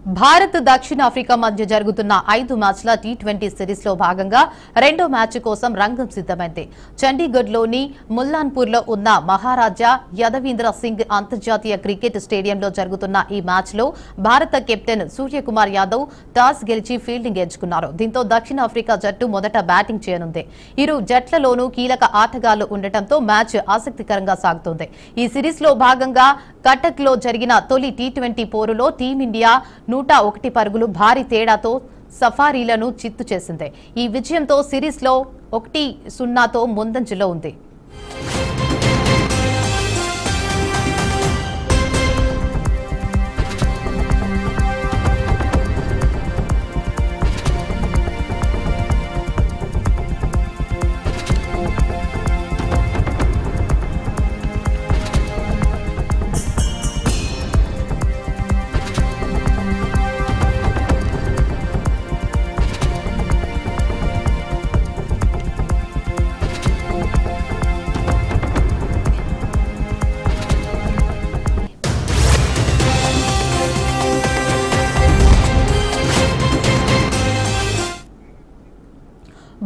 భారత్ దక్షిణాఫ్రికా మధ్య జరుగుతున్న 5 మ్యాచ్ల టీ20 సిరీస్ లో భాగంగా రెండో మ్యాచ్ కోసం రంగం సిద్ధమైంది. చండీగఢ్లోని ముల్లాన్పూర్లో ఉన్న మహారాజా యదవీంద్ర సింగ్ అంతర్జాతీయ క్రికెట్ స్టేడియంలో జరుగుతున్న ఈ మ్యాచ్లో భారత కెప్టెన్ సూర్యకుమార్ యాదవ్ టాస్ గెలిచి ఫీల్డింగ్ ఎంచుకున్నారు. దీంతో దక్షిణాఫ్రికా జట్టు మొదట బ్యాటింగ్ చేయనుంది. ఇరు జట్లలోనూ కీలక ఆటగాళ్లు ఉండటంతో మ్యాచ్ ఆసక్తికరంగా సాగుతోంది. ఈ సిరీస్ లో భాగంగా కటక్లో జరిగిన తొలి టీ20 పోరులో టీమిండియా 101 పరుగులు భారీ తేడాతో సఫారీలను చిత్తు చేసింది. ఈ విజయంతో సిరీస్లో 1-0తో ముందంజలో ఉంది.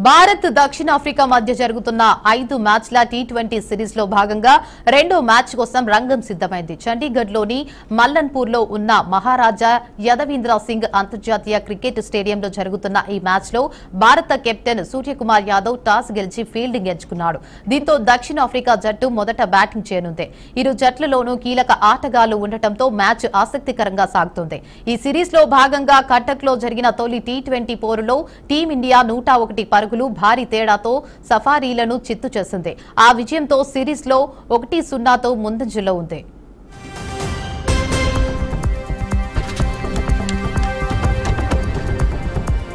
భారత్ దక్షిణాఫ్రికా మధ్య జరుగుతున్న 5 మ్యాచ్ల టీ20 సిరీస్ లో భాగంగా రెండో మ్యాచ్ కోసం రంగం సిద్ధమైంది. చండీగఢ్లోని మల్లన్పూర్లో ఉన్న మహారాజా యదవీంద్ర సింగ్ అంతర్జాతీయ క్రికెట్ స్టేడియంలో జరుగుతున్న ఈ మ్యాచ్లో భారత కెప్టెన్ సూర్యకుమార్ యాదవ్ టాస్ గెలిచి ఫీల్డింగ్ ఎంచుకున్నాడు. దీంతో దక్షిణాఫ్రికా జట్టు మొదట బ్యాటింగ్ చేయనుంది. ఇరు జట్లలోనూ కీలక ఆటగాళ్లు ఉండటంతో మ్యాచ్ ఆసక్తికరంగా సాగుతోంది. ఈ సిరీస్ లో భాగంగా కటక్లో జరిగిన తొలి టీ20 పోరులో టీమిండియా 101 పరుగులు భారీ తేడాతో సఫారీలను చిత్తు చేసింది. ఆ విజయంతో సిరీస్ లో 1-0తో ముందంజలో ఉంది.